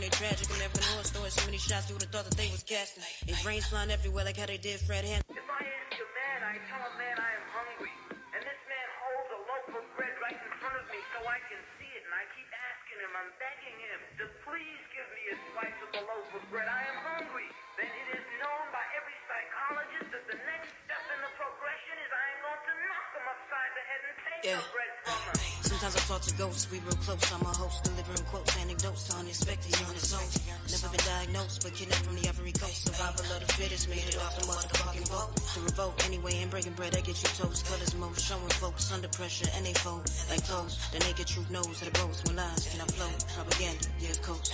they tragic. And never knew a story. So many shots, you would have thought that they was casting. It brains flying everywhere like how they did Fred Hampton. If I ask a man, I tell a man I am hungry. And this man holds a loaf of bread right in front of me so I can see it. And I keep asking him, I'm begging him to please give me a slice of the loaf of bread. I am hungry. Then it is known by every psychologist that the next step in the progression is I am going to knock him upside the head and take the bread from him. Sometimes I talk to ghosts, we real close. I'm a host, delivering quotes, anecdotes to unexpected illness souls. Never been diagnosed, but kidnapped from the Ivory Coast. Survival of the fittest, made it off the motherfucking boat. To revolt anyway, and breaking bread, I get you toast. Colors most, showing folks under pressure, and they fold like toes. The naked truth knows that it boasts when lies cannot flow. Propaganda, yeah, coach,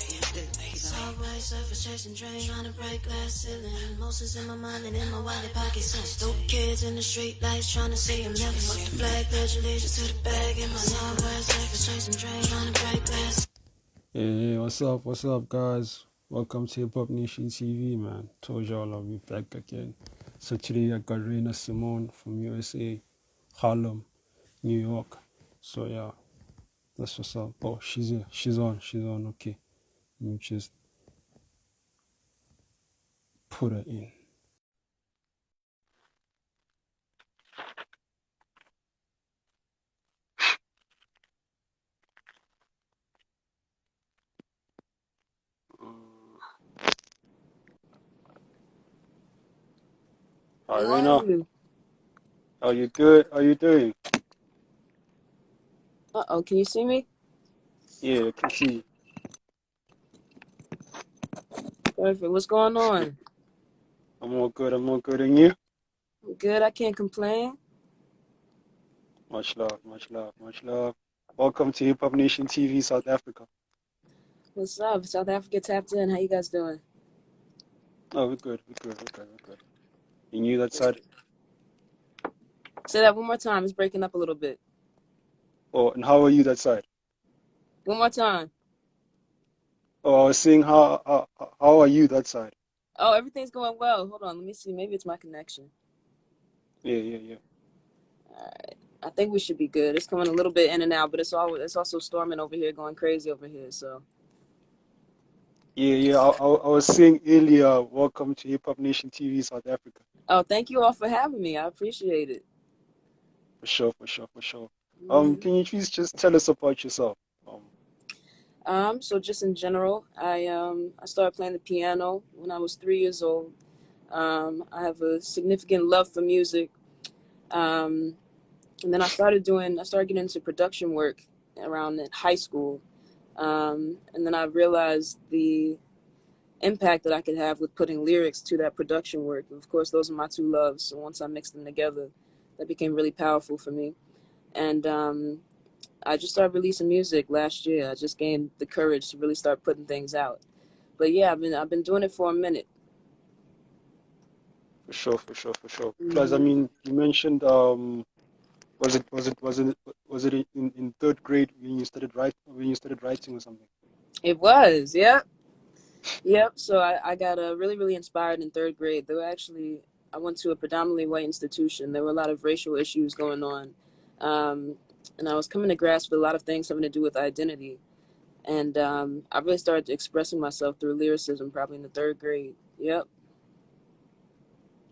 Subway, surface chasing drain, trying to break glass ceiling. Moses in my mind and in my wallet pocket. Stupid kids in the street lights, trying to see them. Never fuck the flag, pledge allegiance to the bag in my subway, surface chasing drain, trying to break glass. Yeah, what's up, guys? Welcome to Hip Hop Nation TV, man. Told y'all I'll be back again. So today I got Raina Simone from USA, Harlem, New York. So yeah, that's what's up. Oh, she's here. She's on. Okay, let me just put her in. Hi, Raina. Are you good? How you doing? Uh-oh, can you see me? Yeah, I can see you. Perfect. What's going on? I'm all good. And you? I'm good. I can't complain. Much love. Welcome to Hip Hop Nation TV, South Africa. What's up? South Africa tapped in. How you guys doing? Oh, we're good. You knew that side? Say that one more time. It's breaking up a little bit. Oh, and how are you that side? One more time. Oh, I was saying how are you that side? Oh, everything's going well. Hold on. Let me see. Maybe it's my connection. Yeah. All right. I think we should be good. It's coming a little bit in and out, but it's also storming over here, going crazy over here. So. Yeah. I was saying earlier, welcome to Hip Hop Nation TV, South Africa. Oh, thank you all for having me. I appreciate it. For sure. Can you please just tell us about yourself? So just in general, I started playing the piano when I was 3 years old. I have a significant love for music. And then I started getting into production work around high school. And then I realized the impact that I could have with putting lyrics to that production work. Of course, those are my two loves. So once I mixed them together, that became really powerful for me. And I just started releasing music last year. I just gained the courage to really start putting things out. But yeah, I've been doing it for a minute. For sure. Mm-hmm. Plus, I mean, you mentioned was it in third grade when you started writing or something? It was, yep. So I got really, really inspired in third grade. I went to a predominantly white institution. There were a lot of racial issues going on. And I was coming to grasp with a lot of things having to do with identity. And I really started expressing myself through lyricism probably in the third grade. Yep.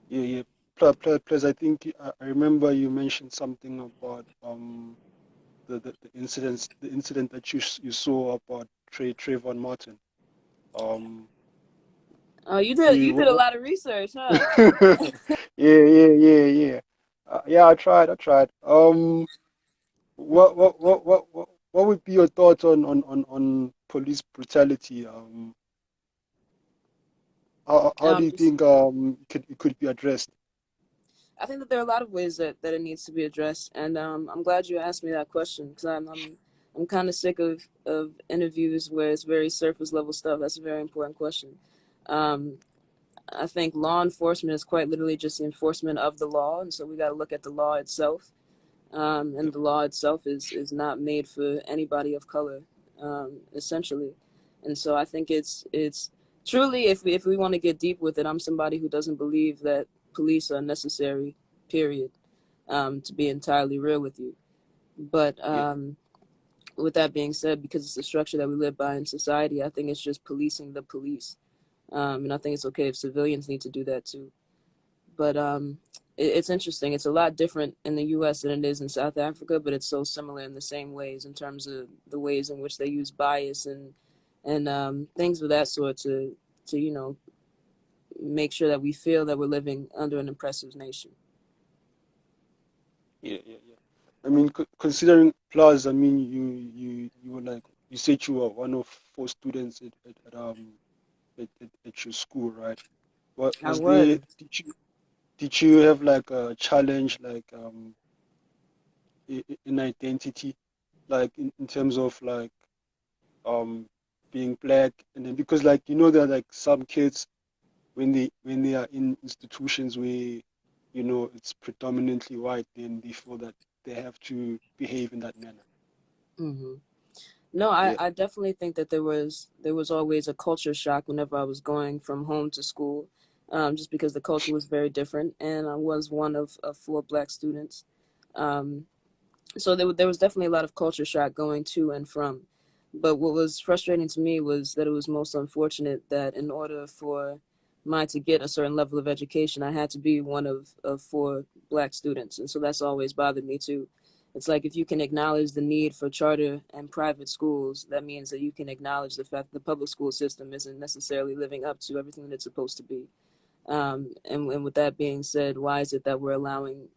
Yeah. Plus, I think I remember you mentioned something about the incident that you saw about Trayvon Martin. Oh, you did a lot of research, huh? Yeah. Yeah, I tried. What would be your thoughts on police brutality? How do you think it could be addressed? I think that there are a lot of ways that it needs to be addressed, and I'm glad you asked me that question because I'm kind of sick of interviews where it's very surface level stuff. That's a very important question. I think law enforcement is quite literally just the enforcement of the law, and so we got to look at the law itself. And the law itself is not made for anybody of color, essentially. And so I think it's truly, if we want to get deep with it, I'm somebody who doesn't believe that police are necessary, period, to be entirely real with you. But with that being said, because it's the structure that we live by in society, I think it's just policing the police. And I think it's okay if civilians need to do that too. But it's interesting. It's a lot different in the U.S. than it is in South Africa, but it's so similar in the same ways in terms of the ways in which they use bias and things of that sort to make sure that we feel that we're living under an oppressive nation. Yeah, yeah, yeah. I mean, considering plus, I mean, you were like you said you were one of four students at your school, right? What I was was. there? Did you have like a challenge like in identity, like in terms of like um being black, and then because like there are like some kids when they are in institutions where it's predominantly white, then they feel that they have to behave in that manner. hmm No, I, Yeah. I definitely think that there was always a culture shock whenever I was going from home to school, just because the culture was very different, and I was one of four black students. Um, so there was definitely a lot of culture shock going to and from. But what was frustrating to me was that it was most unfortunate that in order for mine to get a certain level of education, I had to be one of four black students. And so that's always bothered me too. It's like if you can acknowledge the need for charter and private schools, that means that you can acknowledge the fact that the public school system isn't necessarily living up to everything that it's supposed to be. And with that being said, why is it that we're allowing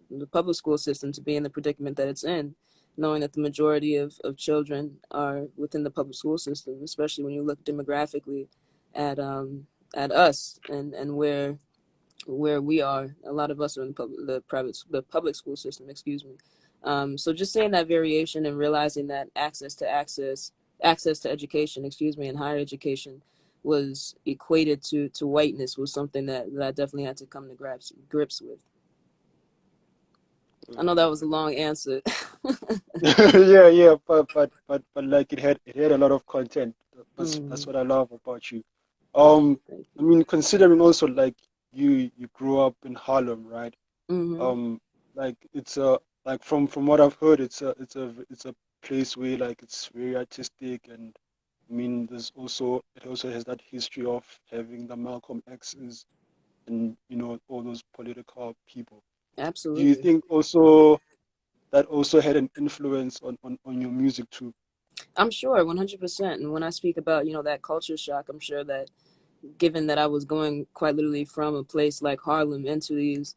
the public school system to be in the predicament that it's in, knowing that the majority of children are within the public school system, especially when you look demographically at at us and where we are. A lot of us are in the public school system, excuse me. So just seeing that variation and realizing that access to education, excuse me, and higher education was equated to whiteness was something that I definitely had to come to grips with. I know that was a long answer. Yeah, yeah, but like it had a lot of content. That's hmm what I love about you. Oh, thank I you. mean, considering also like you grew up in Harlem, right? hmm Like it's a like from what I've heard, it's a place where like it's very artistic, and I mean it also has that history of having the Malcolm X's and all those political people. Do you Absolutely. think also that also had an influence on your music too? I'm sure 100%. And when I speak about, that culture shock, I'm sure that given that I was going quite literally from a place like Harlem into these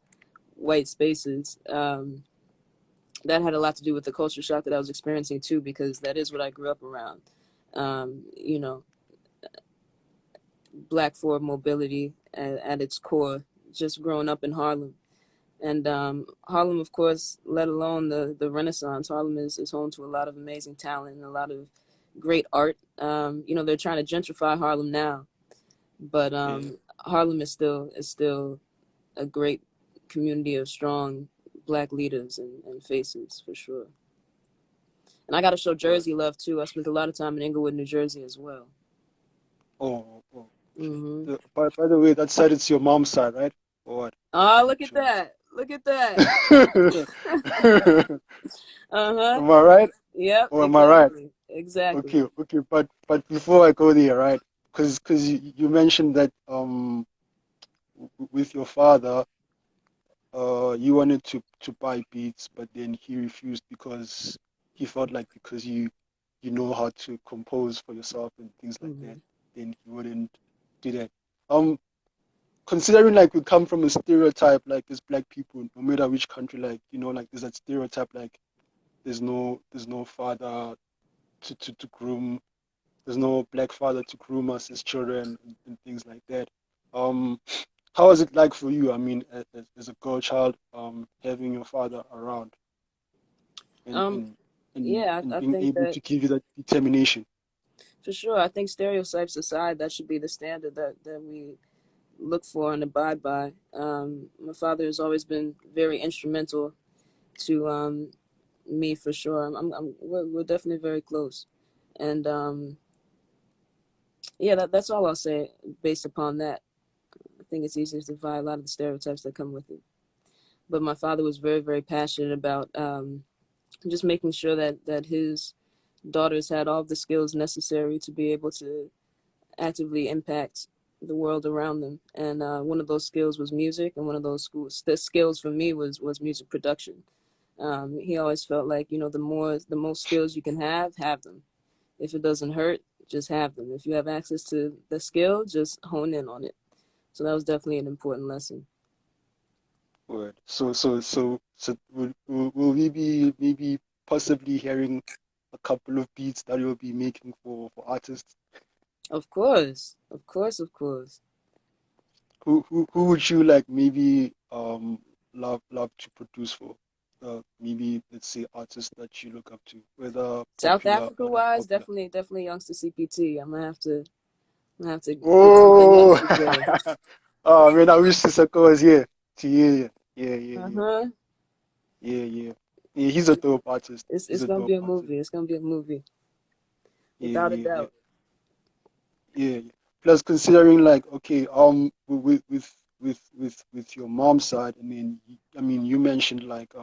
white spaces, that had a lot to do with the culture shock that I was experiencing too, because that is what I grew up around. Um, you know, Black forward mobility at its core, just growing up in Harlem. And Harlem, of course, let alone the Renaissance, Harlem is home to a lot of amazing talent and a lot of great art. They're trying to gentrify Harlem now, but Yeah. Harlem is still a great community of strong black leaders and faces for sure. And I got to show Right. Jersey love too. I spent a lot of time in Inglewood, New Jersey as well. Oh. hmm By the way, that side it's your mom's side, right? Or what? Oh, look at Actually. that! Look at that! Uh huh. Am I right? Yep. Or am I right? Exactly. Exactly. Okay. But before I go there, right? Because you mentioned that with your father, you wanted to buy beats, but then he refused because he felt like because you know how to compose for yourself and things like that, hmm then he wouldn't do that. Um, Considering like we come from a stereotype like as black people, no matter which country, like like there's that stereotype like there's no father to groom, there's no black father to groom us as children and things like that. Um, how is it like for you? I mean, as a girl child, having your father around and Um. and and Yeah. and I being think able that to give you that determination. for sure. I think stereotypes aside, that should be the standard that we look for and abide by. My father has always been very instrumental to me for sure. We're definitely very close, and yeah, that's all I'll say based upon that. I think it's easy to defy a lot of the stereotypes that come with it. But my father was very, very passionate about just making sure that his daughters had all the skills necessary to be able to actively impact the world around them. And one of those skills was music, and one of those the skills for me was music production. He always felt like, you know, the most skills you can have them. If it doesn't hurt, just have them. If you have access to the skill, just hone in on it. So that was definitely an important lesson. Word. So will we be maybe possibly hearing a couple of beats that you'll be making for artists? Of course, of course, of course. Who would you like maybe love to produce for? Maybe let's say artists that you look up to, whether South popular Africa or not wise, popular. definitely Youngster CPT. I'm gonna have to get some good Oh, youngsters there. oh man, I wish Sisako was here to hear you. Yeah, yeah, Uh yeah, huh. yeah, yeah. Yeah, he's a dope artist. He's It's a gonna be dope a artist. movie. It's gonna be a movie, Yeah, without a yeah, yeah, doubt. yeah, yeah. Plus, considering like, okay, with your mom's side, I mean, you mentioned like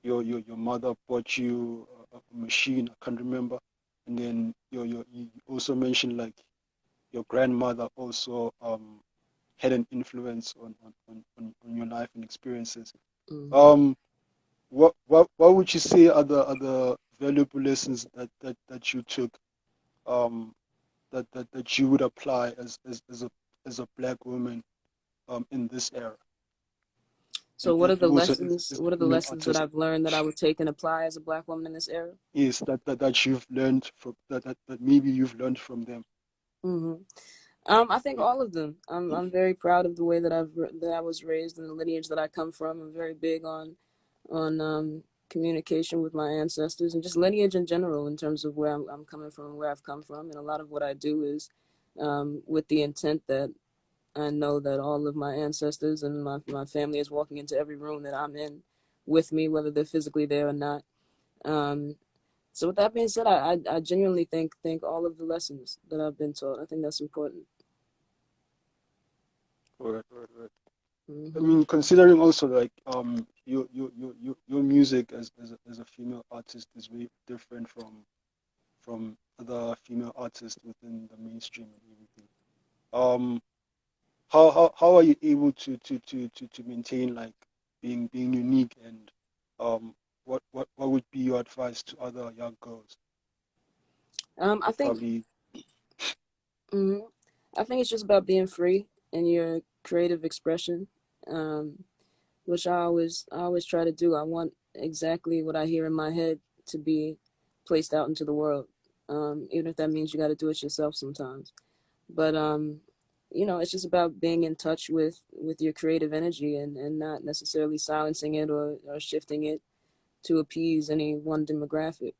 your mother bought you a machine. I can't remember, and then you also mentioned like your grandmother also had an influence on your life and experiences. Hmm. Um, what would you say are the valuable lessons that you took um that you would apply as a black woman in this era So what are and the also lessons? as a What are the female lessons that artist? I've learned that I would take and apply as a Black woman in this era? Yes, that you've learned from that maybe you've learned from them. Hmm. I think all of them. I'm very proud of the way that that I was raised and the lineage that I come from. I'm very big on communication with my ancestors and just lineage in general in terms of where I'm coming from and where I've come from. And a lot of what I do is with the intent that I know that all of my ancestors and my family is walking into every room that I'm in with me, whether they're physically there or not. Um, so with that being said, I genuinely think all of the lessons that I've been taught. I think that's important. Right. I Hmm. mean, considering also like your music as a female artist is very different from other female artists within the mainstream and everything. Um, how are you able to maintain like being unique and what would be your advice to other young girls I who think probably mhm. I think it's just about being free in your creative expression, um, which I always try to do. I want exactly what I hear in my head to be placed out into the world, even if that means you got to do it yourself sometimes. But you know, it's just about being in touch with your creative energy and not necessarily silencing it or shifting it to appease any one demographic.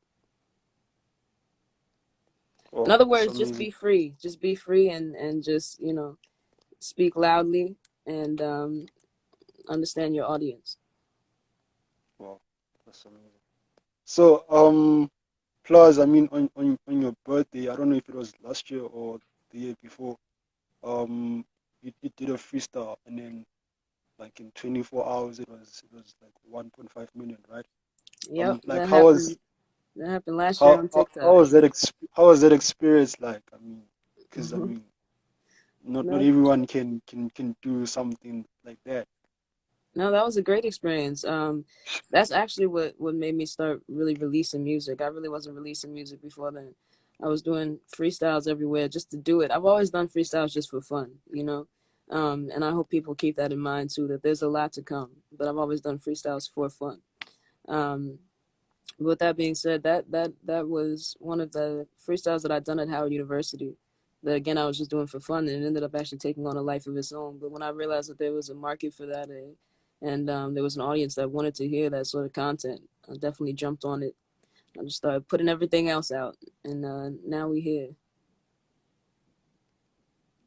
In oh other that's words, just amazing. be free. Just be free and just, you know, speak loudly and understand your audience. Wow, that's amazing. So plus I mean on your birthday, I don't know if it was last year or the year before, you did a freestyle and then like in 24 hours it was like 1.5 million, right? Yep, Like how was that happened last year how on how, TikTok. how was that how was that experience like? I mean, because I mean, not No, everyone can do something like that. no, that was a great experience. That's actually what made me start really releasing music. I really wasn't releasing music before then. I was doing freestyles everywhere just to do it. I've always done freestyles just for fun, you know. And I hope people keep that in mind too, that there's a lot to come. But I've always done freestyles for fun. Um, with that being said, that was one of the freestyles that I'd done at Howard University. That again I was just doing for fun, and it ended up actually taking on a life of its own. But when I realized that there was a market for that, and there was an audience that wanted to hear that sort of content, I definitely jumped on it. I just started putting everything else out, and now we here.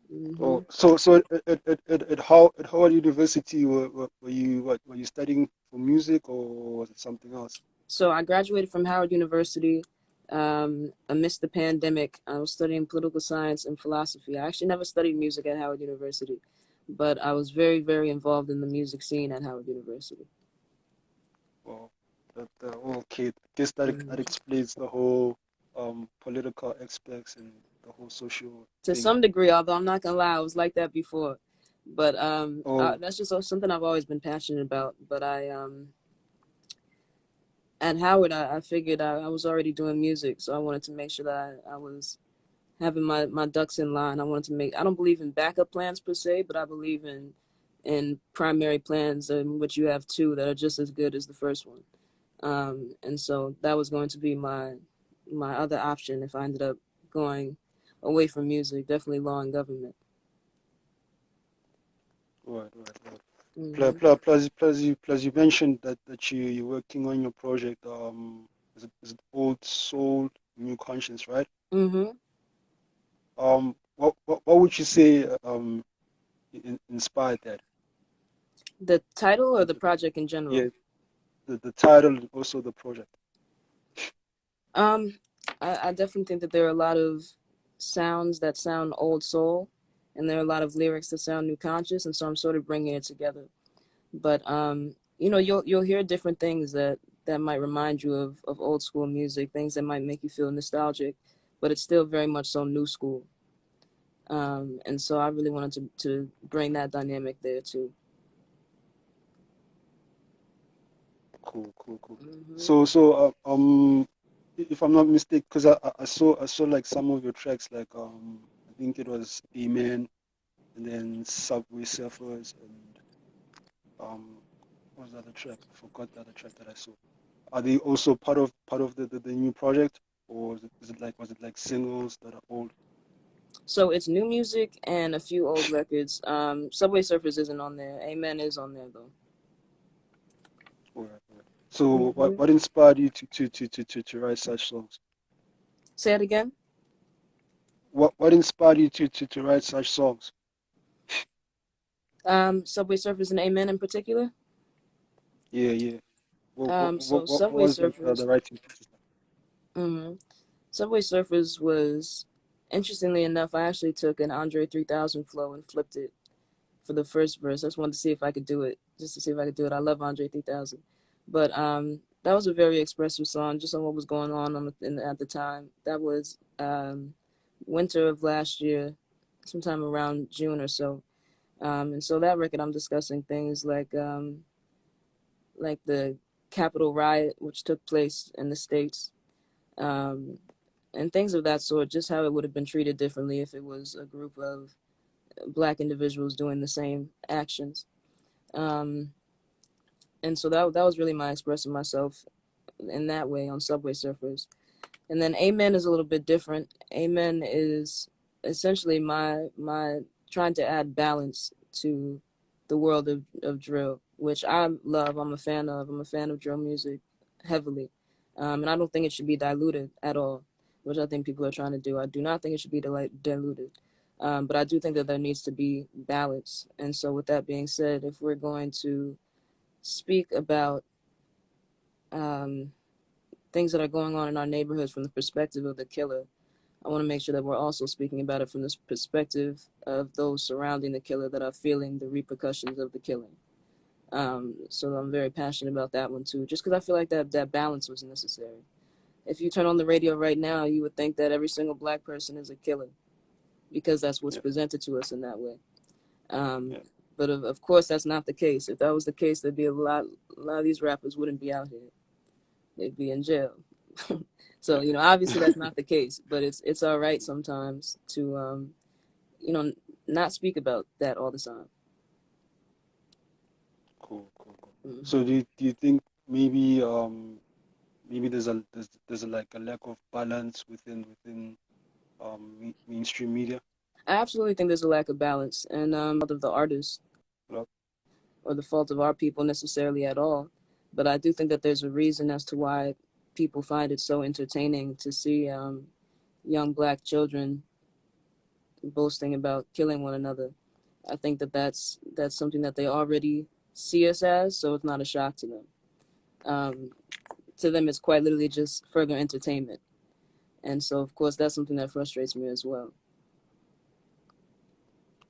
Hmm. Oh, so at Howard University, were you what were you studying for music or was it something else? So I graduated from Howard University amidst the pandemic. I was studying political science and philosophy. I actually never studied music at Howard University, but I was very, very involved in the music scene at Howard University. Oh. Okay, guess that Mhm. explains the whole political aspects and the whole social To thing. some degree, although I'm not gonna lie, I was like that before. But Oh, that's just something I've always been passionate about. But at Howard, I figured I was already doing music, so I wanted to make sure that I was having my ducks in line. I wanted to make. I don't believe in backup plans per se, but I believe in primary plans in which you have two that are just as good as the first one. And so that was going to be my other option if I ended up going away from music. Definitely law and government. right. Hmm. Plus you mentioned that you're working on your project. Is it Old Soul, New Conscience, right? Hmm. What would you say inspired that? The title or The, the the, project in yeah, general? the title and also the project. Um, I definitely think that there are a lot of sounds that sound old soul, and there are a lot of lyrics that sound new conscious, and so I'm sort of bringing it together. But you'll hear different things that might remind you of old school music, things that might make you feel nostalgic, but it's still very much so new school. And so I really wanted to bring that dynamic there too. Cool. Hmm. So if I'm not mistaken, because I saw like some of your tracks, like I think it was Amen, and then Subway Surfers, and um what was the other track? I forgot the other track that I saw. Are they also part of the new project, or was it like singles that are old? So it's new music and a few old records. Subway Surfers isn't on there. Amen is on there though. All right. So what Hmm. what inspired you to write such songs? Say it again. What inspired you to write such songs? Subway Surfers and Amen in particular. Yeah. So What Subway was the Surfers. writing process like? Hmm. Subway Surfers was, interestingly enough, I actually took an Andre 3000 flow and flipped it for the first verse. I just wanted to see if I could do it, just to see if I could do it. I love Andre 3000, but that was a very expressive song, just on what was going at the time. That was winter of last year, sometime around June or so. And so that record, I'm discussing things like the Capitol riot, which took place in the states. Um, and things of that sort, just how it would have been treated differently if it was a group of black individuals doing the same actions. Um, and so that was really my expressing myself in that way on Subway Surfers. And then Amen is a little bit different. Amen is essentially my trying to add balance to the world of drill, which I love. I'm a fan of. I'm a fan of drill music heavily, and I don't think it should be diluted at all, which I think people are trying to do. I do not think it should be diluted, but I do think that there needs to be balance. And so, with that being said, if we're going to speak about um, things that are going on in our neighborhoods from the perspective of the killer, I want to make sure that we're also speaking about it from this perspective of those surrounding the killer that are feeling the repercussions of the killing. So I'm very passionate about that one too, just because I feel like that balance was necessary. If you turn on the radio right now, you would think that every single black person is a killer because that's what's Yeah, presented to us in that way. Um, yeah, but of course, that's not the case. If that was the case, there'd be a lot of these rappers wouldn't be out here. They'd be in jail. So obviously yeah. that's not the case, but it's all right sometimes to you know not speak about that all the time. Cool. So Hmm. do you think maybe there's like a lack of balance within mainstream media? I absolutely think there's a lack of balance, and of the artists Hello? or the fault of our people necessarily at all. But I do think that there's a reason as to why people find it so entertaining to see young black children boasting about killing one another. I think that that's something that they already see us as, so it's not a shock to them. Um, to them, it's quite literally just further entertainment, and so of course that's something that frustrates me as well.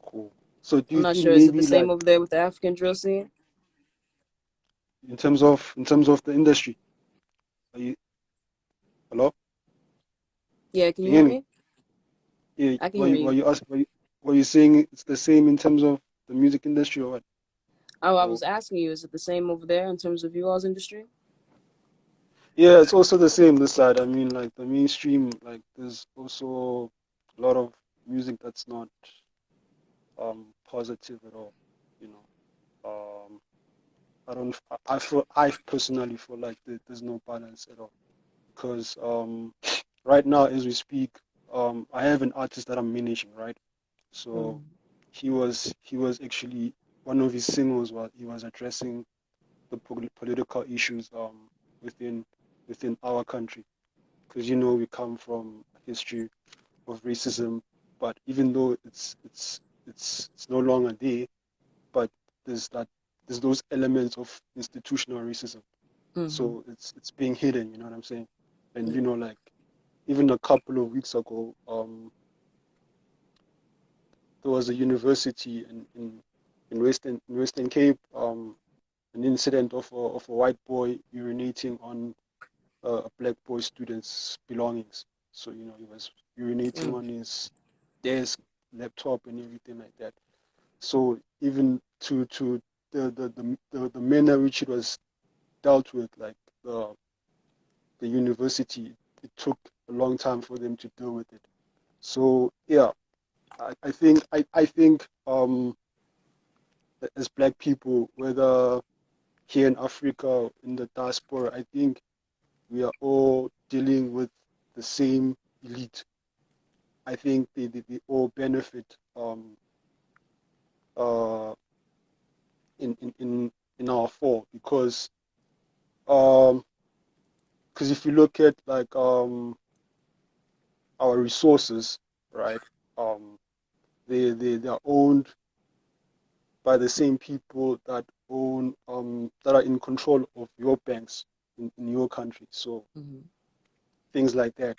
Cool. So do I'm you not think sure. Is it the maybe same like over there with the African drill scene? in terms of the industry? Are you hello? Yeah, can Can you you hear hear me? me? Yeah. I can hear you. Were you saying it's the same in terms of the music industry or what? Oh, I Or was asking you, is it the same over there in terms of you all's industry? yeah, it's also the same this side. I mean, like the mainstream, like there's also a lot of music that's not positive at all. You know, I don't. I personally feel like there's no balance at all because right now as we speak, I have an artist that I'm managing, right? So Mm, he was actually one of his singles was he was addressing the political issues within within our country because we come from a history of racism, but even though it's no longer there, but there's that there's those elements of institutional racism. mm-hmm. So it's being hidden, you know what I'm saying? And Yeah. like even a couple of weeks ago, there was a university in Western Cape, an incident of a white boy urinating on a black boy student's belongings. So he was urinating Mm, on his desk, laptop, and everything like that. So even to the manner which it was dealt with, like the university, it took a long time for them to deal with it. So yeah, I think as black people, whether here in Africa, in the diaspora, I think we are all dealing with the same elite. I think they all benefit uh, in our fall um, because if you look at like our resources, right, um, they are owned by the same people that are in control of your banks in your country. So mm-hmm. things like that.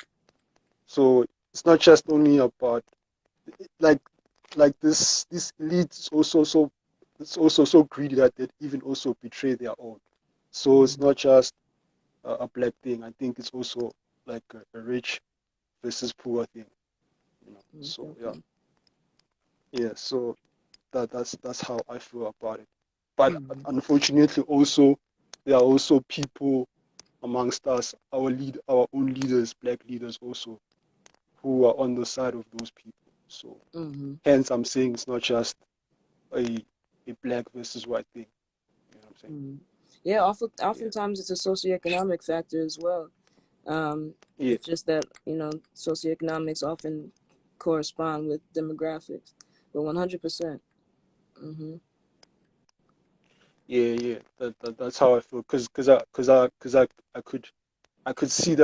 So it's not just only about like this elite is also so it's also so greedy that they even also betray their own. So it's Mm-hmm. not just a black thing. I think it's also like a rich versus poor thing. Most So yeah, definitely. yeah. So that's how I feel about it. But Mm-hmm. unfortunately, also there are also people amongst us, our own leaders, black leaders also, who are on the side of those people. So Mm-hmm. hence I'm saying it's not just a a black versus white thing. You know what I'm saying? Mm-hmm. Yeah, Yeah, oftentimes it's a socioeconomic factor as well. yeah, It's just that, socioeconomics often correspond with demographics, but 100%. Mm-hmm. yeah. That's how I feel. Cause I could see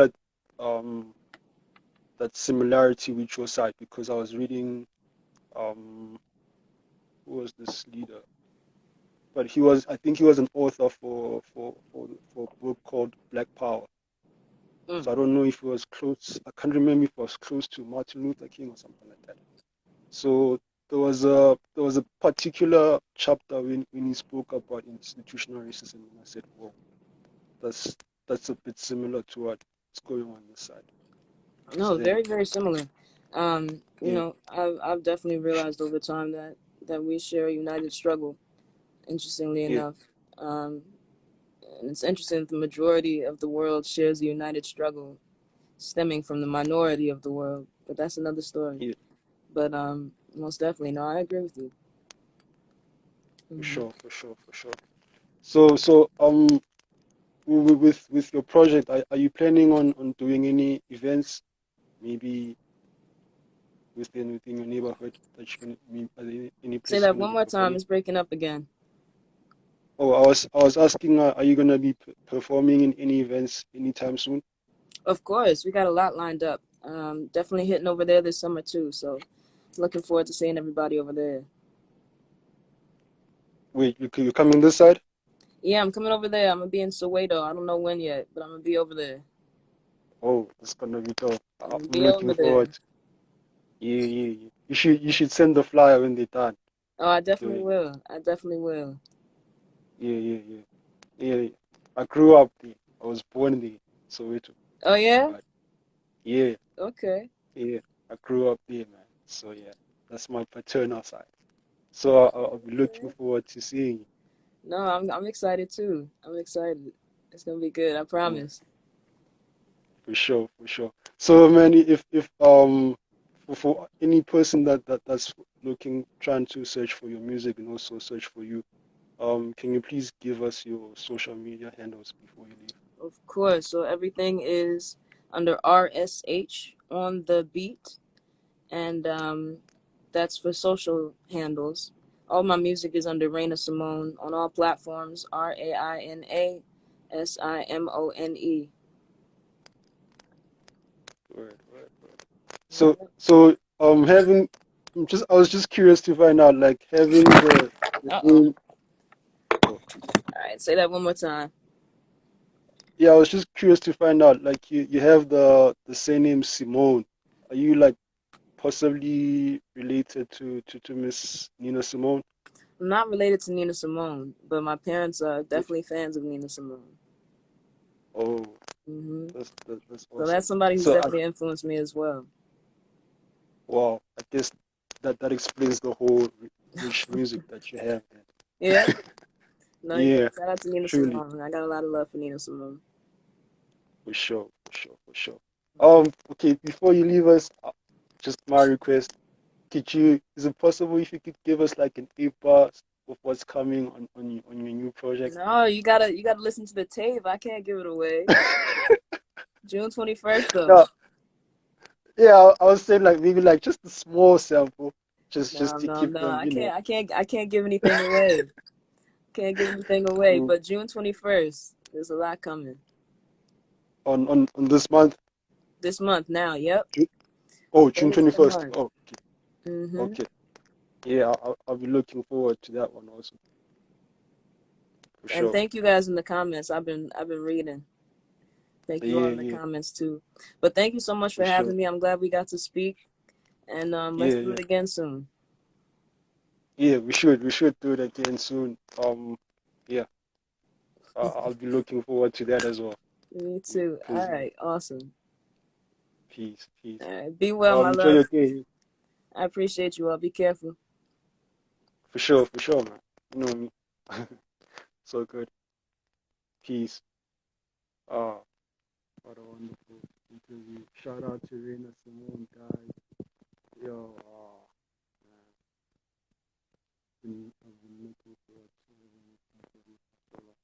um that similarity with your side because I was reading um who was this leader? But I think he was an author for a book called Black Power. Mm. So I don't know if it was close. I can't remember if it was close to Martin Luther King or something like that. So there was a particular chapter when he spoke about institutional racism, and I said, "Whoa, that's that's a bit similar to what's going on this side." Because No, then, very, very similar. yeah, I've definitely realized over time that we share a united struggle. Interestingly yeah, enough, um, and it's interesting that the majority of the world shares a united struggle stemming from the minority of the world. But that's another story. yeah, But most definitely, no, I agree with you. for Hmm. sure, for sure, for sure. So with your project, are you planning on doing any events, maybe within your neighborhood that you can, are there any Say place that you're gonna one be more time. performing? It's breaking up again. Oh, I was asking, are you gonna be performing in any events anytime soon? Of course, we got a lot lined up. Definitely hitting over there this summer too. So looking forward to seeing everybody over there. Wait, you coming this side? Yeah, I'm coming over there. I'm gonna be in Soweto. I don't know when yet, but I'm gonna be over there. Oh, it's gonna be dope. I'm gonna I'm be looking over there. forward. Yeah, yeah, yeah. You should send the flyer when they're done. Oh, I definitely Doing it. will. I definitely will. Yeah, yeah, yeah, yeah. I grew up there. I was born there, Soweto. Oh yeah. But yeah, Okay. yeah, I grew up there, man. So yeah, that's my paternal side. So I'll be looking Okay. forward to seeing you. No, I'm excited too. I'm excited. It's gonna be good. I Yeah, promise. for sure, for sure. So man, if for any person that's looking trying to search for your music and also search for you, can you please give us your social media handles before you leave? Of course. So everything is under RSH on the beat, and that's for social handles. All my music is under Raina Simone on all platforms. RAINA SIMONE. Right. Yeah. So having just I was just curious to find out like having the Uh oh. name. Oh, All right. Say that one more time. yeah, I was just curious to find out like you have the surname Simone. Are you like possibly related to Miss Nina Simone? I'm not related to Nina Simone, but my parents are Yeah. definitely fans of Nina Simone. Oh, Hmm that's So awesome. that's somebody who's So definitely influenced me as well. wow, I guess that explains the whole rich music that you have, man. Yeah. No, yeah. Yeah, Shout out to Nina truly, Simone. I got a lot of love for Nina Simone. for sure. Okay, before you leave us, just my request. Is it possible if you could give us like an A-bar of what's coming on your new project? No, you gotta listen to the tape. I can't give it away. June 21st though. No, yeah, I was saying like maybe like just a small sample, just No, to no, keep no. them, I can't give anything away. Can't give anything away. mm, But June 21st, there's a lot coming. on this month. This month now. Yep. Ju- Oh, June End of the 21st. month. Oh, Mm-hmm. okay. Yeah, I'll be looking forward to that one also, for And sure. thank you guys in the comments. I've been reading. Thank you all in the Yeah, comments too. But thank you so much for for sure. having me. I'm glad we got to speak. And let's Yeah, do yeah. it again soon. Yeah, we should do it again soon. Yeah, I'll be looking forward to that as well. Me too. All Because right. Awesome. peace. All right. Be well, my Enjoy love. your day. I appreciate you all. Be careful. For sure, man. You know me. So good. Peace. Ah, what a wonderful interview. Shout out to Raina Simone, guys. Yo, man, I've been looking forward to this interview for so long.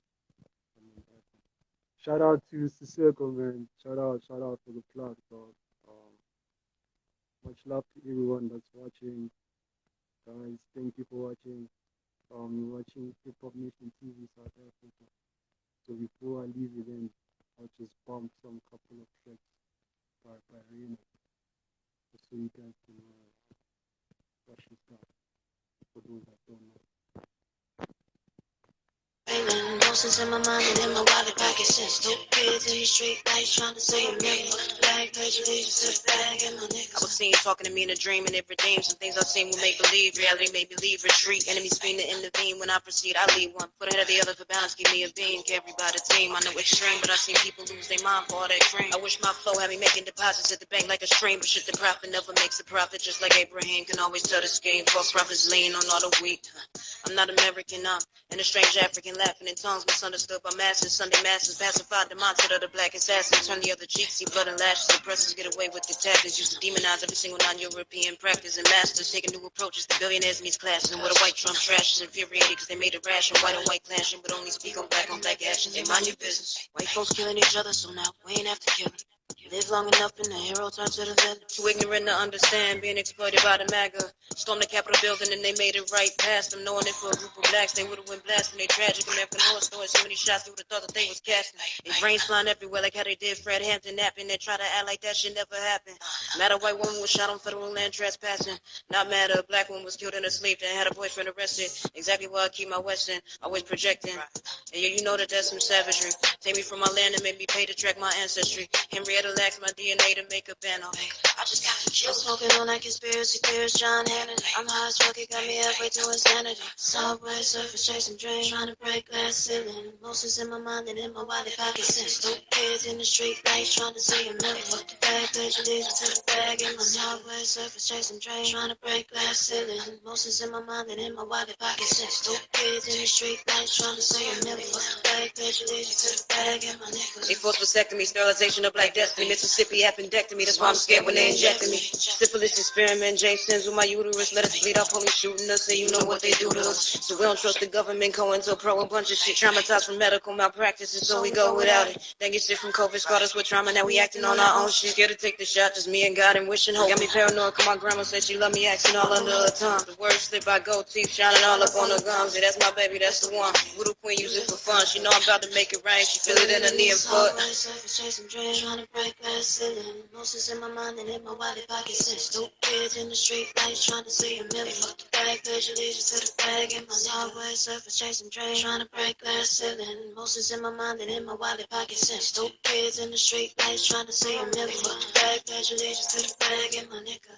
Shout out to Siseko, man. Shout out for the plug, dog. Um, much love to everyone that's watching, guys. Thank you for watching. You're watching Hip Hop Nation TV South Africa. So before I leave again, I'll just bump some couple of tracks by Raina, just so you guys can know what she's got. For those that don't know. Raining, emotions in my mind and in my wallet pocket since two kids in the street lights trying to say your name. Black prejudice to the bag in my neck. I was seen talking to me in a dream and it redeemed some things I seen will make believe. Reality made me leave, retreat. Enemies scream to intervene. When I proceed, I leave one foot ahead of the other for balance. Give me a being, care everybody team. I know extreme, but I seen people lose their mind for all that cream. I wish my flow had me making deposits at the bank like a stream, but shit, the profit never makes a profit. Just like Abraham can always tell the scheme. False prophets lean on all the weak. I'm not American, I'm in a strange African, laughing in tongues, misunderstood by masses. Sunday masses pacified the mindset of the black assassin. Turn the other cheek, see blood and lashes. Oppressors get away with the tactics. Used to demonize every single non-European practice. And masters taking new approaches to billionaires in these classes. And what a white Trump trash is infuriated because they made it rash. And white on white clashing, but only speak on black actions. They mind your business. White folks killing each other, so now we ain't have to kill them. Live long enough and the hero turns to the villain. Too ignorant to understand, being exploited by the MAGA. Stormed the Capitol building and they made it right past them. Knowing it for a group of blacks, they would've went blasting. They tragic American horror stories, so many shots they would've thought that they was casting. They brains flying everywhere like how they did Fred Hampton napping. They try to act like that shit never happened. Mad a white woman was shot on federal land trespassing. Not mad a black woman was killed in her sleep and had a boyfriend arrested. Exactly why I keep my Western, always projecting. And yeah, you know that that's some savagery. Take me from my land and make me pay to track my ancestry. Henrietta lacks my DNA to make a banner. I just got I'm smoking on that conspiracy theorist John Hannity. I'm high as fuck, it got me halfway to insanity. Subway surface chasing dreams, trying to break glass ceiling. Emotions in my mind and in my wallet pocket. Stupid kids in the street lights trying to see a million. Fuck the bag, page leaves to the bag in my subway surface chasing dreams, trying to break glass ceiling. Emotions in my mind and in my wallet pocket. Stupid kids in the street lights trying to see a million. Fuck the bag, page leaves to the bag in my nigga. They forced vasectomy, sterilization of black destiny. Mississippi appendectomy, that's why I'm scared when they injected me. Syphilis experiment, James sends with my uterus. Let us bleed out, police shooting us, and you know what they do to us. So we don't trust the government, COINTELPRO, a bunch of shit. Traumatized from medical malpractices, so we go without it. Then get shit from COVID, scarred us with trauma, now we acting on our own shit. Scared to take the shot, just me and God and wishing hope. Got me paranoid, cause my grandma said she loved me, acting all under her tongue. The words slip, I go teeth, shining all up on her gums. Yeah, that's my baby, that's the one. Little queen use it for fun, she know I'm about to make it rain, she feel it in her knee and foot. Chasing dreams, trying to break glass ceiling. Emotions in my mind and in my wallet pocket. Stupid kids in the street lights trying to see a million. Fuck the bag, page allegiance to the bag in my subway surface chasing dreams, trying to break glass ceiling. Emotions in my mind and in my wallet pocket. Stupid kids in the street lights trying to see a million. Fuck the bag, page allegiance to the bag in my nigga.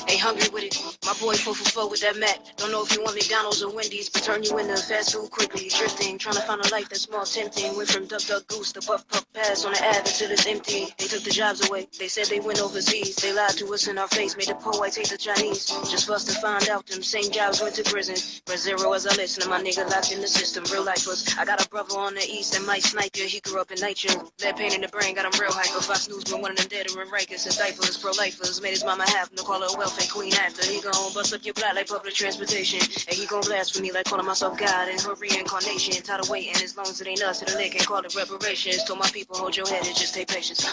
Ain't hungry with it. My boy 4 for 4 with that Mac. Don't know if you want McDonald's or Wendy's, but turn you into fast food quickly. Drifting, trying to find a life that's more tempting. Went from Duck Duck Goose to Puff Puff Pass on the ad until it's empty. They took the jobs away. They said they went overseas. They lied to us in our face, made the poor whites hate the Chinese. Just for us to find out them same jobs went to prison. Press zero as I listen to my nigga locked in the system. Real life was. I got a brother on the east that might snipe you. He grew up in night chill. Lead pain in the brain, got him real hyper. Fox News been one of them dead or in Rikers since diapers. Pro-lifers made his mama half. No call her a welfare queen after. He gon' bust up your block like public transportation. And he gon' blaspheme like calling myself God and her reincarnation. Tired of waiting as long as it ain't us to the lick and call it reparations. Told my people hold your head and just take patience.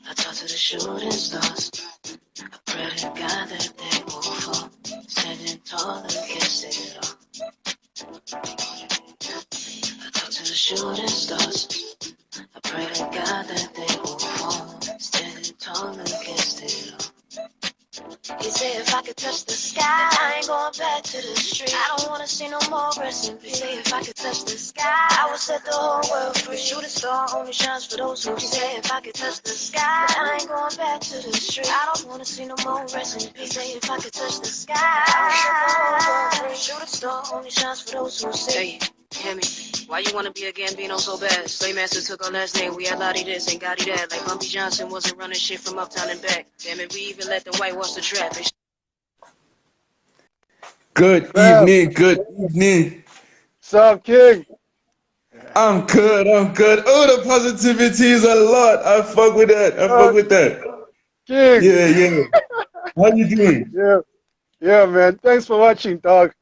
I talk to the shooting stars. I pray to God that they will fall. Standing tall against it all. I talk to the shooting stars. I pray to God that they will fall. Standing tall against it all. He said if I could touch the sky, I ain't going back to the street. I don't wanna see no more rest in peace. He said if I could touch the sky, I would set the whole world free. Shooting star only shines for those who. He said if I could touch the sky, I ain't going back to the street. I don't wanna see no more rest in peace. He said if I could touch the sky, I would set the whole world free. Shooting star only shines for those who see. Hey, hear me. Why you wanna be a Gambino so bad? Slave Master took our last name. We had Lottie this and Gotti that. Like Bumpy Johnson wasn't running shit from uptown and back. Damn it, we even let them whitewash the trap. Good Fam, evening, good evening. what's up, King? I'm good, I'm good. Oh, the positivity is a lot. I fuck with that. I fuck Uh, with that. King. Yeah, yeah. How you doing? Yeah, yeah, man. Thanks for watching, dog.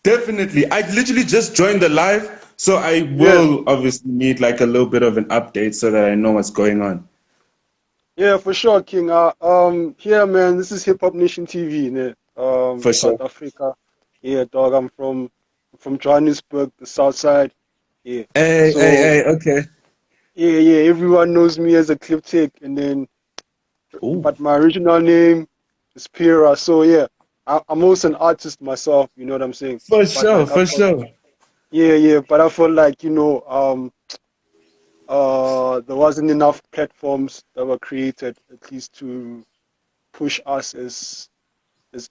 Definitely. I literally just joined the live, so I Yeah, will obviously need like a little bit of an update so that I know what's going on. yeah, for sure, King. Here, man. This is Hip Hop Nation TV, né? For South sure. Africa. Yeah, dog. I'm from Johannesburg, the South Side. Yeah. Hey, hey, So, hey, okay. yeah, yeah. Everyone knows me as a Clip Tech, and then, Ooh. but my original name is Pira. So yeah, I'm also an artist myself. You know what I'm saying? For But sure, like, I for felt, sure. yeah, yeah. But I felt like, there wasn't enough platforms that were created at least to push us as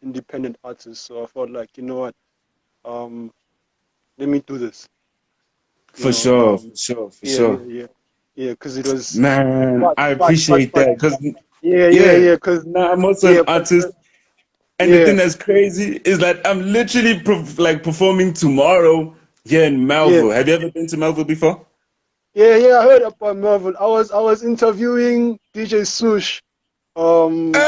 independent artists. So I felt like, you know what, um, let me do this. You For know, sure, for sure, for yeah, yeah, sure. yeah, yeah, because it was, Man, but I but but appreciate but that because, yeah, yeah, yeah, yeah, because now I'm also an yeah, artist. And the yeah, thing that's crazy is that I'm literally like performing tomorrow here in yeah, Melville. Have you ever been to Melville before? yeah, yeah. I heard about Marvel. I was interviewing DJ Sush. Um,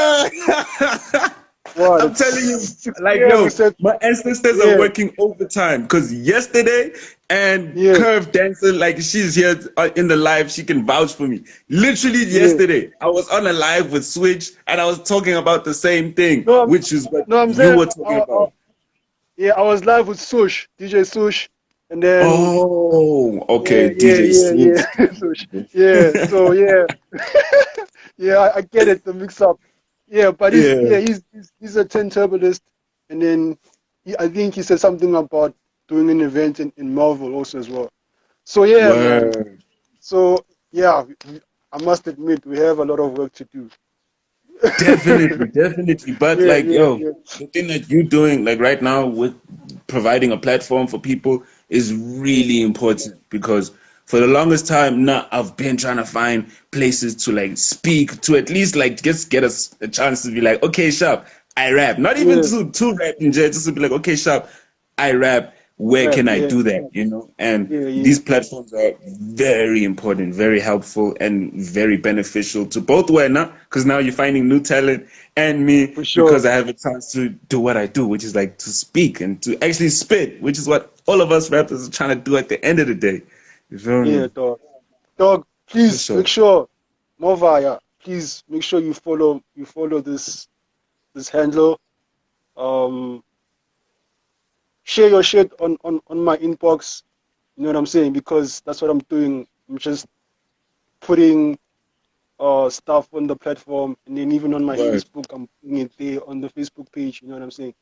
what I'm at telling you, 6 like, p.m. He yo, said, my ancestors are yeah, working overtime because yesterday and yeah, Curve Dancer, like, she's here in the live, she can vouch for me. Literally yeah. yesterday, I was on a live with Switch and I was talking about the same thing, No, I'm which is what no, I'm you saying were talking about. Yeah, I was live with Sush, DJ Sush, and then Oh, okay, yeah, yeah, DJ yeah, Seuss. yeah, Sush. Yeah, so yeah, yeah, I get it, the mix up. Yeah, but Yeah, he's a turntablist, and then I think he said something about doing an event in Marvel also as well. So yeah, man. word. So yeah, I must admit we have a lot of work to do. Definitely, definitely. But Yeah, like, yeah, yo, yeah, the thing that you're doing, like right now with providing a platform for people is yeah, really important because for the longest time now I've been trying to find places to like speak to at least like just get us a chance to be like, okay, sharp, I rap. Not even yeah, to rap in jail, just to be like, okay, sharp, I rap. Where rap, can I yeah, do that? You know, and yeah, yeah, these platforms are very important, very helpful, and very beneficial to both Wena, because now you're finding new talent, and me for sure. because I have a chance to do what I do, which is like to speak and to actually spit, which is what all of us rappers are trying to do at the end of the day. You feel Yeah, me? dog. Dog, For please make sure. sure, Movaya, please make sure you follow this handle. Um, share your shit on my inbox. You know what I'm saying? Because that's what I'm doing. I'm just putting stuff on the platform, and then even on my Word, Facebook, I'm putting it there on the Facebook page. You know what I'm saying?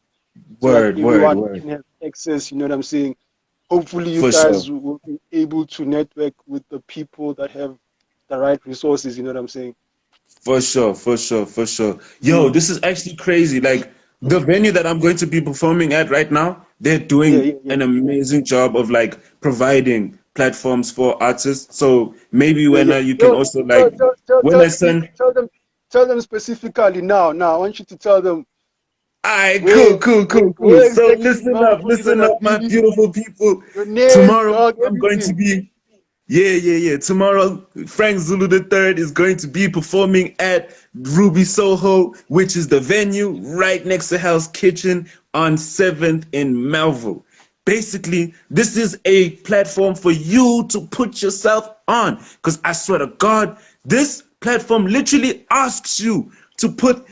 So that word, word, everyone word. can have access. You know what I'm saying? Hopefully, you For sure. guys will be able to network with the people that have the right resources. You know what I'm saying? For sure, for sure, for sure. Yo, Yeah, this is actually crazy. Like the venue that I'm going to be performing at right now, they're yeah, doing yeah, yeah, an amazing job of like providing platforms for artists. So maybe yeah, when yeah. you can Yo, also tell, like tell, tell, when tell, I send. tell them specifically now. Now, I want you to tell them Alright, cool, where, cool, where, cool, cool. where So exactly in Melbourne you're listen gonna up, my be. beautiful people. Your name, Tomorrow dog, I'm going to everything. be yeah, yeah, yeah. Tomorrow, Frank Zulu the Third is going to be performing at Ruby Soho, which is the venue right next to Hell's Kitchen on 7th in Melville. Basically, this is a platform for you to put yourself on. Because I swear to God, this platform literally asks you to put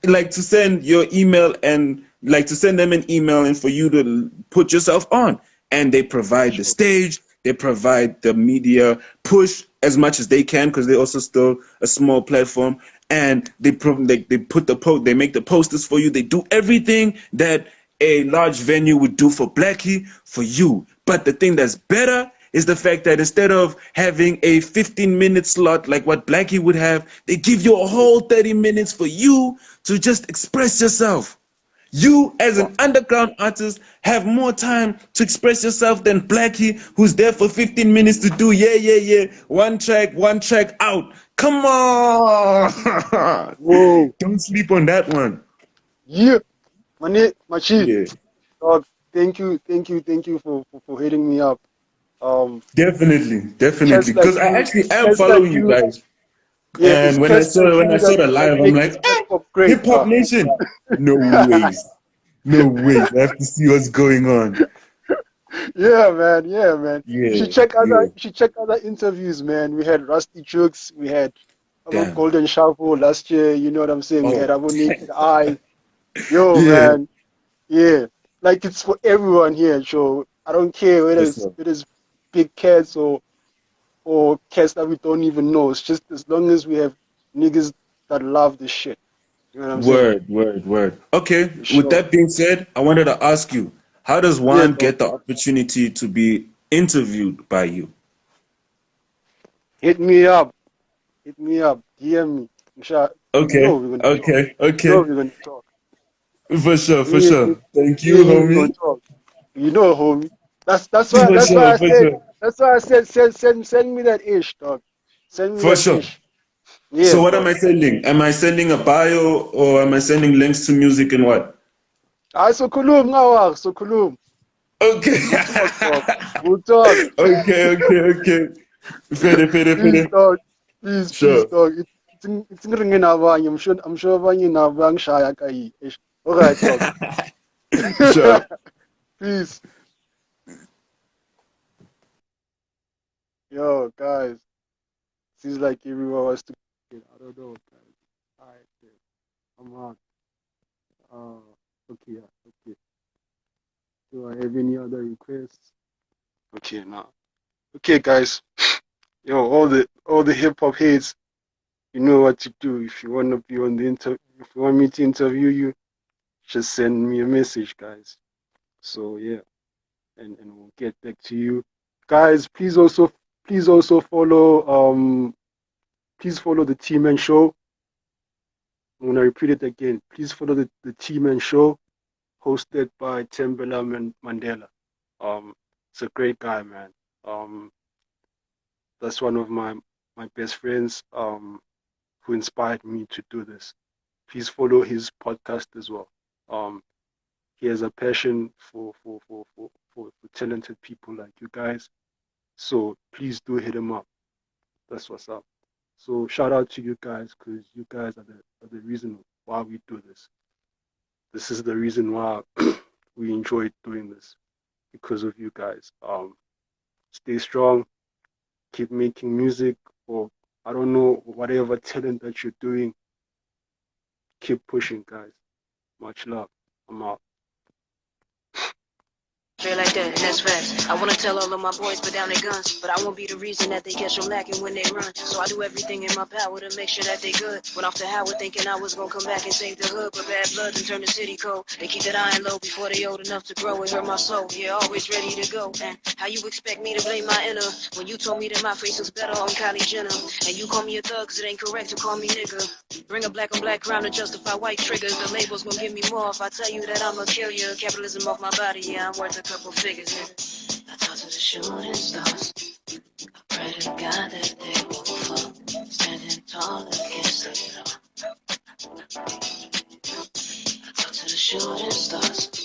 like to send your email and like to send them an email and for you to put yourself on, and they provide the Sure. stage, they provide the media push as much as they can because they're also still a small platform, and they put they make the posters for you, they do everything that a large venue would do for Blackie for you. But the thing that's better is the fact that instead of having a 15-minute slot like what Blackie would have, they give you a whole 30 minutes for you to just express yourself. You, as Wow. an underground artist, have more time to express yourself than Blackie, who's there for 15 minutes to do, yeah, yeah, yeah, one track out. Come on! Whoa. Don't sleep on that one. Yeah. Machi, Yeah, dog, thank you for hitting me up. Um, definitely, definitely. cats like Because I you, actually am cats like following you you, guys. yeah, it's And cats like when I you saw the that live, I'm make like, this platform great, Hip Hop Nation. No ways. No ways. I have to see what's going on. Yeah, man. Yeah, man. Yeah, yeah. You should check other interviews, man. We had Rusty Chooks, we had about Damn. Golden Shovel last year. You know what I'm saying? We had Oh, about Naked Eye. Yo, yeah, man. Yeah, like it's for everyone here. So I don't care whether for it's sure. it is big cats or cats that we don't even know. It's just as long as we have niggas that love this shit. You know what I'm saying? Word, word, word. Okay, For with sure. that being said, I wanted to ask you, how does Yeah, one dog. get the opportunity to be interviewed by you? Hit me up. Hit me up. DM me. Inshallah. You know Okay, we're gonna talk. okay, You know okay. we're gonna talk. For sure, for Me, sure. Thank me you, and you we gonna homie. talk. You know, homie. For That's why sure, I for said sure. send me that ish, dog. Send me For that sure. ish. Yeah, So what am dog. I sending? Am I sending a bio or am I sending links to music and what? I so kulum ngawak, so kulum. Okay. We'll talk, dog. We'll talk. Okay, okay, okay. Fede, fede, Please, fede. dog. Please, Sure. dog. It's ngringin abanye. I'm sure abanye nabang shaya kai. Ish. All right, dog. Sure. Peace. Yo, guys. Seems like everyone wants to. I don't know, guys. All right, I'm on. Okay, yeah, okay. Do I have any other requests? Okay, now. Okay, guys. Yo, all the hip hop heads, you know what to do. If you want to be on the if you want me to interview you, just send me a message, guys. So yeah, and we'll get back to you, guys. Please also follow the Team and Show. I'm gonna repeat it again. Please follow the Team and Show, hosted by Tembela Mandela. It's a great guy, man. That's one of my best friends. Who inspired me to do this. Please follow his podcast as well. Um, he has a passion for talented people like you guys. So please do hit him up. That's what's up. So shout out to you guys because you guys are the reason why we do this. This is the reason why we enjoy doing this because of you guys. Stay strong, keep making music, or I don't know, whatever talent that you're doing, keep pushing, guys. Much love. I'm out. Straight like that, and that's facts. I wanna tell all of my boys put down their guns, but I won't be the reason that they catch them lacking when they run. So I do everything in my power to make sure that they good. Went off to Howard thinking I was gonna come back and save the hood, but bad blood and turn the city cold. They keep that iron low before they old enough to grow. It hurt my soul, yeah, always ready to go. And how you expect me to blame my inner when you told me that my face was better on Kylie Jenner? And you call me a thug 'cause it ain't correct to call me nigga. Bring a black on black crown to justify white triggers. The label's gonna give me more if I tell you that I'ma kill you. Capitalism off my body, yeah, I'm worth a couple figures, nigga. I talk to the shooting stars. I pray to God that they won't fall. Standing tall against the law. I talk to the shooting stars.